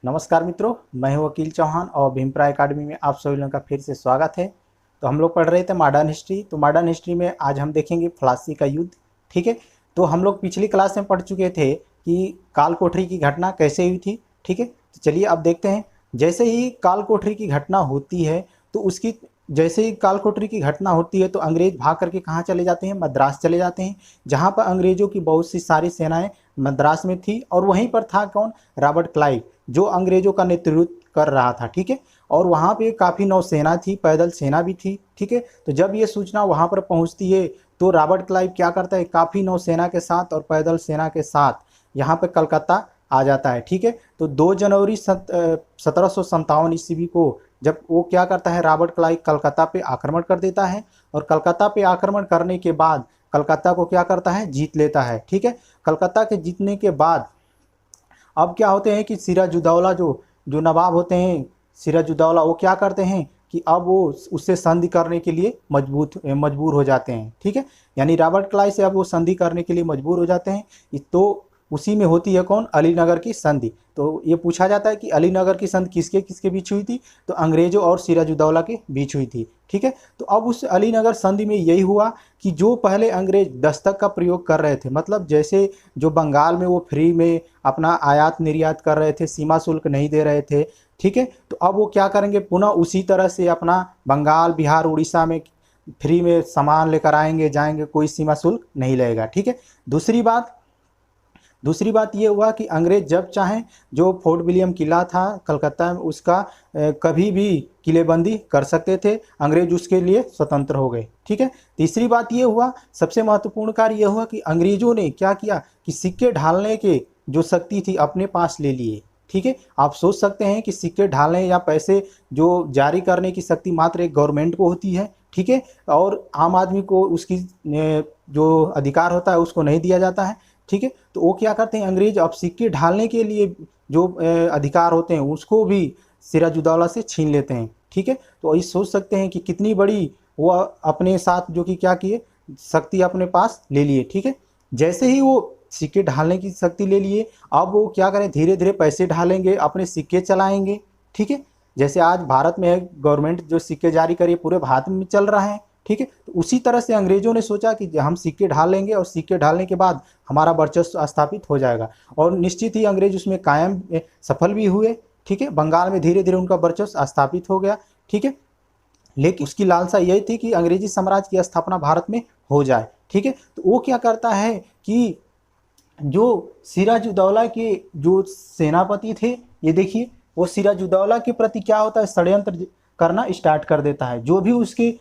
नमस्कार मित्रों, मैं हूं वकील चौहान और भीमप्रा एकेडमी में आप सभी लोगों का फिर से स्वागत है। तो हम लोग पढ़ रहे थे मॉडर्न हिस्ट्री। तो मॉडर्न हिस्ट्री में आज हम देखेंगे प्लासी का युद्ध। ठीक है, तो हम लोग पिछली क्लास में पढ़ चुके थे कि काल कोठरी की घटना कैसे हुई थी। ठीक है, तो चलिए अब देखते हैं। जैसे ही काल कोठरी की घटना होती है तो उसकी जैसे ही काल कोठरी की घटना होती है तो अंग्रेज भाग करके कहाँ चले जाते हैं? मद्रास चले जाते हैं, जहाँ पर अंग्रेजों की बहुत सी सारी सेनाएं मद्रास में थी। और वहीं पर था कौन? रॉबर्ट क्लाइव, जो अंग्रेजों का नेतृत्व कर रहा था। ठीक है, और वहाँ पे काफ़ी नौसेना थी, पैदल सेना भी थी। ठीक है, तो जब ये सूचना वहाँ पर पहुँचती है तो रॉबर्ट क्लाइव क्या करता है? काफ़ी नौसेना के साथ और पैदल सेना के साथ यहाँ पे कलकत्ता आ जाता है। ठीक है, तो 2 जनवरी 1757 ईस्वी को जब वो क्या करता है, रॉबर्ट क्लाइव कलकत्ता पे आक्रमण कर देता है। और कलकत्ता पे आक्रमण करने के बाद कलकत्ता को क्या करता है? जीत लेता है। ठीक है, कलकत्ता के जीतने के बाद अब क्या होते हैं कि सिराजुद्दौला जो जो नवाब होते हैं, सिराजुद्दौला, वो क्या करते हैं कि अब वो उससे संधि करने के लिए मजबूर हो जाते हैं। ठीक है, यानी रॉबर्ट क्लाइव से अब वो संधि करने के लिए मजबूर हो जाते हैं। तो उसी में होती है कौन? अलीनगर की संधि। तो ये पूछा जाता है कि अलीनगर की संधि किसके किसके बीच हुई थी? तो अंग्रेजों और सिराजुद्दौला के बीच हुई थी। ठीक है, तो अब उस अलीनगर संधि में यही हुआ कि जो पहले अंग्रेज दस्तक का प्रयोग कर रहे थे, मतलब जैसे जो बंगाल में वो फ्री में अपना आयात निर्यात कर रहे थे, सीमा शुल्क नहीं दे रहे थे। ठीक है, तो अब वो क्या करेंगे? पुनः उसी तरह से अपना बंगाल, बिहार, उड़ीसा में फ्री में सामान लेकर आएंगे जाएंगे, कोई सीमा शुल्क नहीं लगेगा। ठीक है, दूसरी बात ये हुआ कि अंग्रेज जब चाहें जो फोर्ट विलियम किला था कलकत्ता में, उसका कभी भी किलेबंदी कर सकते थे। अंग्रेज उसके लिए स्वतंत्र हो गए। ठीक है, तीसरी बात ये हुआ, सबसे महत्वपूर्ण कार्य यह हुआ कि अंग्रेजों ने क्या किया कि सिक्के ढालने के जो शक्ति थी अपने पास ले लिए। ठीक है, आप सोच सकते हैं कि सिक्के ढालने या पैसे जो जारी करने की शक्ति मात्र एक गवर्नमेंट को होती है। ठीक है, और आम आदमी को उसकी जो अधिकार होता है उसको नहीं दिया जाता है। ठीक है, तो वो क्या करते हैं अंग्रेज? अब सिक्के ढालने के लिए जो अधिकार होते हैं उसको भी सिराजुद्दौला से छीन लेते हैं। ठीक है, तो ये सोच सकते हैं कि कितनी बड़ी वो अपने साथ जो कि क्या किए, शक्ति अपने पास ले लिए। ठीक है, जैसे ही वो सिक्के ढालने की शक्ति ले लिए, अब वो क्या करें? धीरे धीरे पैसे ढालेंगे, अपने सिक्के चलाएंगे। ठीक है, जैसे आज भारत में है गवर्नमेंट जो सिक्के जारी करे, पूरे भारत में चल रहा है। ठीक है, तो उसी तरह से अंग्रेजों ने सोचा कि हम सिक्के ढाल लेंगे और सिक्के ढालने के बाद हमारा वर्चस्व स्थापित हो जाएगा। और निश्चित ही अंग्रेज उसमें कायम सफल भी हुए। ठीक है, बंगाल में धीरे धीरे उनका वर्चस्व स्थापित हो गया। ठीक है, लेकिन उसकी लालसा यही थी कि अंग्रेजी साम्राज्य की स्थापना भारत में हो जाए। ठीक है, तो वो क्या करता है कि जो सिराजुद्दौला के जो सेनापति थे, ये देखिए, वो सिराजुद्दौला के प्रति क्या होता है? षड्यंत्र करना स्टार्ट कर देता है। जो भी उसके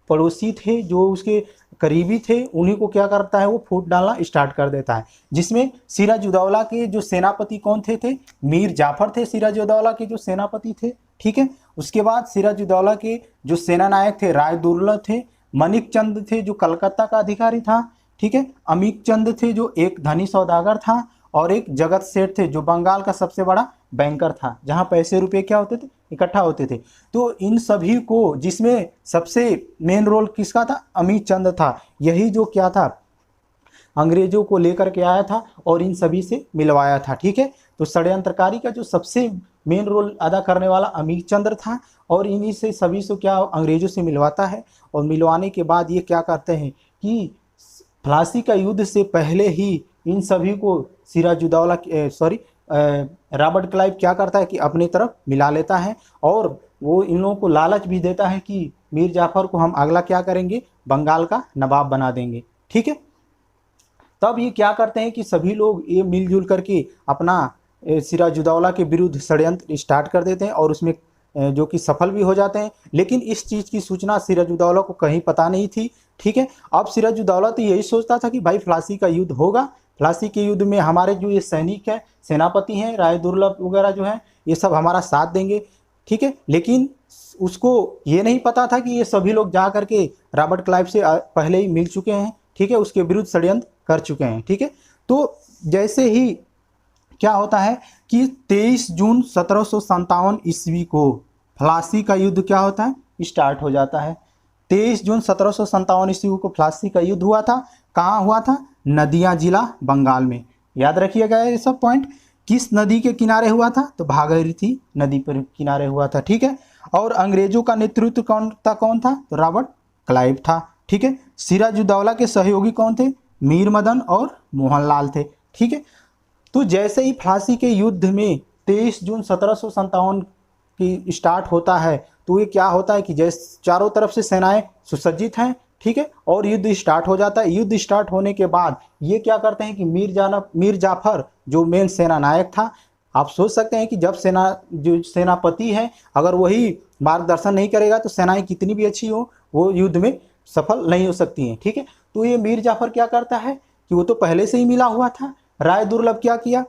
पड़ोसी थे, जो उसके करीबी थे, उन्हीं को क्या करता है? वो फूट डालना स्टार्ट कर देता है। जिसमें सिराजुद्दौला के जो सेनापति कौन थे? मीर जाफर थे सिराजुद्दौला के जो सेनापति थे। ठीक है, उसके बाद सिराजुद्दौला के जो सेनानायक थे राय दुर्लभ थे, मनिक चंद थे जो कलकत्ता का अधिकारी था। ठीक है, अमीक चंद थे जो एक धनी सौदागर था, और एक जगत सेठ थे जो बंगाल का सबसे बड़ा बैंकर था, जहां पैसे रुपए क्या होते थे? इकट्ठा होते थे। तो इन सभी को, जिसमें सबसे मेन रोल किसका था? अमीर चंद था। यही जो क्या था? अंग्रेजों को लेकर के आया था और इन सभी से मिलवाया था। ठीक है, तो षड्यंत्रकारी का जो सबसे मेन रोल अदा करने वाला अमीर चंद्र था, और इन्हीं से सभी से क्या अंग्रेजों से मिलवाता है। और मिलवाने के बाद ये क्या करते हैं कि प्लासी का युद्ध से पहले ही इन सभी को सिराजुद्दौला रॉबर्ट क्लाइव क्या करता है कि अपनी तरफ मिला लेता है, और वो इन लोगों को लालच भी देता है कि मीर जाफर को हम अगला क्या करेंगे? बंगाल का नवाब बना देंगे। ठीक है, तब ये क्या करते हैं कि सभी लोग ये मिलजुल करके अपना सिराजुद्दौला के विरुद्ध षड्यंत्र स्टार्ट कर देते हैं, और उसमें जो कि सफल भी हो जाते हैं। लेकिन इस चीज़ की सूचना सिराजुद्दौला को कहीं पता नहीं थी। ठीक है, अब सिराजुद्दौला तो यही सोचता था कि भाई प्लासी का युद्ध होगा, प्लासी के युद्ध में हमारे जो ये सैनिक हैं, सेनापति हैं, राय दुर्लभ वगैरह जो हैं, ये सब हमारा साथ देंगे। ठीक है, लेकिन उसको ये नहीं पता था कि ये सभी लोग जा करके रॉबर्ट क्लाइव से पहले ही मिल चुके हैं। ठीक है, उसके विरुद्ध षड्यंत्र कर चुके हैं। ठीक है, तो जैसे ही क्या होता है कि 23 जून 1757 ईस्वी को प्लासी का युद्ध क्या होता है? स्टार्ट हो जाता है। 23 जून 1757 ईस्वी को प्लासी का युद्ध हुआ था। कहाँ हुआ था? नदिया जिला, बंगाल में। याद रखिएगा ये सब पॉइंट किस नदी के किनारे हुआ था? तो भागीरथी नदी पर किनारे हुआ था, ठीक है। और अंग्रेजों का नेतृत्व कौन था? तो रॉबर्ट क्लाइव था, ठीक है। सिराजुद्दौला के सहयोगी कौन थे? मीर मदन और मोहनलाल थे, ठीक है। तो जैसे ही प्लासी के युद्ध में 23 जून 1757 की स्टार्ट होता है, तो ये क्या होता है कि जैसे चारों तरफ से सेनाएं सुसज्जित हैं, ठीक है, और युद्ध स्टार्ट हो जाता है। युद्ध स्टार्ट होने के बाद ये क्या करते हैं कि मीर जाफर जो मेन सेना नायक था, आप सोच सकते हैं कि जब जो सेनापति है अगर वही मार्गदर्शन नहीं करेगा तो सेनाएं कितनी भी अच्छी हो वो युद्ध में सफल नहीं हो सकती हैं, ठीक है। तो ये मीर जाफर क्या करता है कि वो तो पहले से ही मिला हुआ था। राय दुर्लभ क्या किया,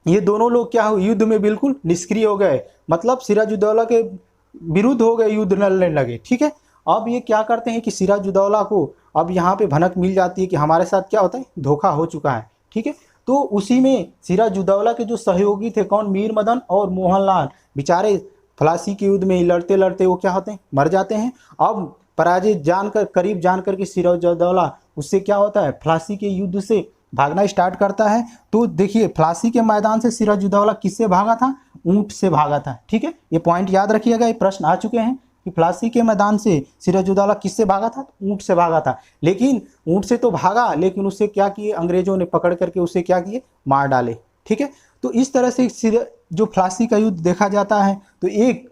ये दोनों लोग क्या हो युद्ध में बिल्कुल निष्क्रिय हो गए, मतलब सिराजुद्दौला के विरुद्ध हो गए, युद्ध लड़ने लगे, ठीक है। अब ये क्या करते हैं कि सिराजुद्दौला को अब यहाँ पे भनक मिल जाती है कि हमारे साथ क्या होता है, धोखा हो चुका है, ठीक है। तो उसी में सिराजुद्दौला के जो सहयोगी थे कौन, मीर मदन और मोहनलाल, बेचारे प्लासी के युद्ध में लड़ते लड़ते वो क्या होते हैं, मर जाते हैं। अब पराजित जानकर, करीब जानकर के सिराजुद्दौला उससे क्या होता है, प्लासी के युद्ध से भागना स्टार्ट करता है। तो देखिए प्लासी के मैदान से सिराजुद्दौला किससे भागा था, ऊंट से भागा था, ठीक है। ये पॉइंट याद रखिएगा, ये प्रश्न आ चुके हैं कि प्लासी के मैदान से सिराजुद्दौला किससे भागा था, ऊंट से भागा था। लेकिन ऊंट से तो भागा, लेकिन उससे क्या किए अंग्रेजों ने, पकड़ करके उसे क्या किए, मार डाले, ठीक है। तो इस तरह से जो प्लासी का युद्ध देखा जाता है तो एक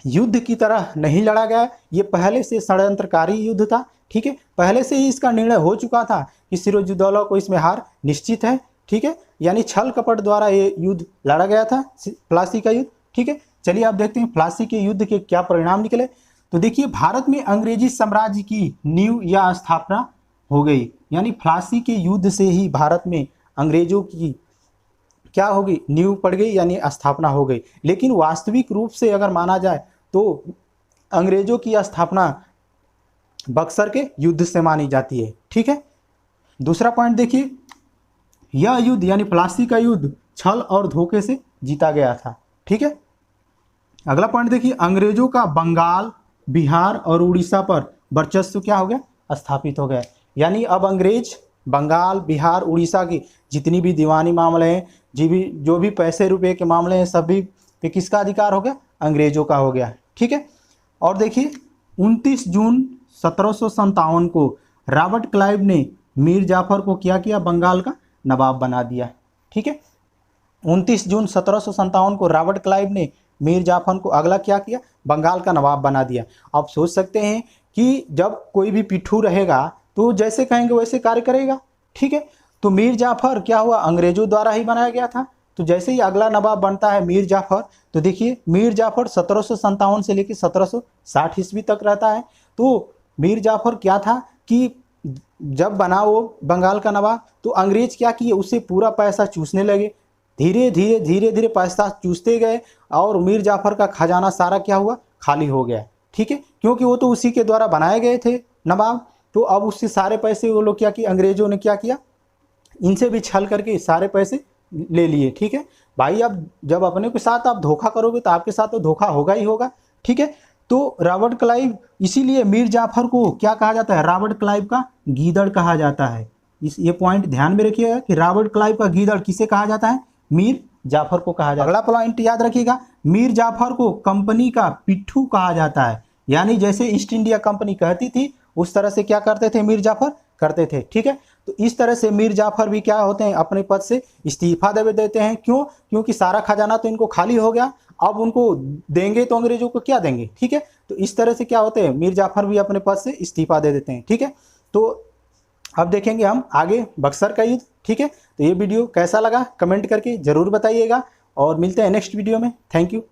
युद्ध की तरह नहीं लड़ा गया, ये पहले से षड्यंत्रकारी युद्ध था, ठीक है। पहले से ही इसका निर्णय हो चुका था कि सिराजुद्दौला को इसमें हार निश्चित है, ठीक है। यानी छल कपट द्वारा ये युद्ध लड़ा गया था, प्लासी का युद्ध, ठीक है। चलिए आप देखते हैं प्लासी के युद्ध के क्या परिणाम निकले। तो देखिए भारत में अंग्रेजी साम्राज्य की नींव या स्थापना हो गई, यानी प्लासी के युद्ध से ही भारत में अंग्रेजों की क्या हो गई, नींव पड़ गई, यानी स्थापना हो गई। लेकिन वास्तविक रूप से अगर माना जाए तो अंग्रेजों की स्थापना बक्सर के युद्ध से मानी जाती है, ठीक है। दूसरा पॉइंट देखिए, यह युद्ध यानी प्लासी का युद्ध छल और धोखे से जीता गया था, ठीक है। अगला पॉइंट देखिए, अंग्रेजों का बंगाल, बिहार और उड़ीसा पर वर्चस्व क्या हो गया, स्थापित हो गया। यानी अब अंग्रेज बंगाल, बिहार, उड़ीसा की जितनी भी दीवानी मामले हैं, जो भी पैसे रुपए के मामले हैं, सभी पे किसका अधिकार हो गया, अंग्रेजों का हो गया, ठीक है। और देखिए 29 जून 1757 को रॉबर्ट क्लाइव ने मीर जाफर को क्या किया, बंगाल का नवाब बना दिया, ठीक है। 29 जून 1757 को रॉबर्ट क्लाइव ने मीर जाफर को अगला क्या किया, बंगाल का नवाब बना दिया। आप सोच सकते हैं कि जब कोई भी पिट्ठू रहेगा तो जैसे कहेंगे वैसे कार्य करेगा, ठीक है। तो मीर जाफर क्या हुआ, अंग्रेजों द्वारा ही बनाया गया था। तो जैसे ही अगला नवाब बनता है मीर जाफर, तो देखिए मीर जाफर 1757 से लेकर 1760 ईस्वी तक रहता है। तो मीर जाफर क्या था कि जब बना वो बंगाल का नवाब, तो अंग्रेज क्या किए, उससे पूरा पैसा चूसने लगे। धीरे धीरे पैसा चूसते गए और मीर जाफर का खजाना सारा क्या हुआ, खाली हो गया, ठीक है। क्योंकि वो तो उसी के द्वारा बनाए गए थे नवाब। तो अब उससे सारे पैसे वो लोग क्या किए, अंग्रेजों ने क्या किया, इनसे भी छल करके सारे पैसे ले लिए, ठीक है। भाई अब जब अपने के साथ आप धोखा करोगे तो आपके साथ तो धोखा होगा ही होगा, ठीक है। तो रॉबर्ट क्लाइव, इसीलिए मीर जाफर को क्या कहा जाता है, रॉबर्ट क्लाइव का गीदड़ कहा जाता है। ये पॉइंट ध्यान में रखिएगा कि रॉबर्ट क्लाइव का गीदड़ किसे कहा जाता है, मीर जाफर को कहा जाता है। अगला पॉइंट याद रखिएगा, मीर जाफर को कंपनी का पिट्ठू कहा जाता है। यानी जैसे ईस्ट इंडिया कंपनी कहती थी उस तरह से क्या करते थे, मीर जाफर करते थे, ठीक है। तो इस तरह से मीर जाफर भी क्या होते हैं, अपने पद से इस्तीफा दे देते हैं। क्यों, क्योंकि सारा खजाना तो इनको खाली हो गया, अब उनको देंगे तो अंग्रेजों को क्या देंगे, ठीक है। तो इस तरह से क्या होते हैं, मीर जाफर भी अपने पद से इस्तीफा दे देते हैं, ठीक है। तो अब देखेंगे हम आगे बक्सर का युद्ध, ठीक है। तो ये वीडियो कैसा लगा कमेंट करके ज़रूर बताइएगा और मिलते हैं नेक्स्ट वीडियो में। Thank you.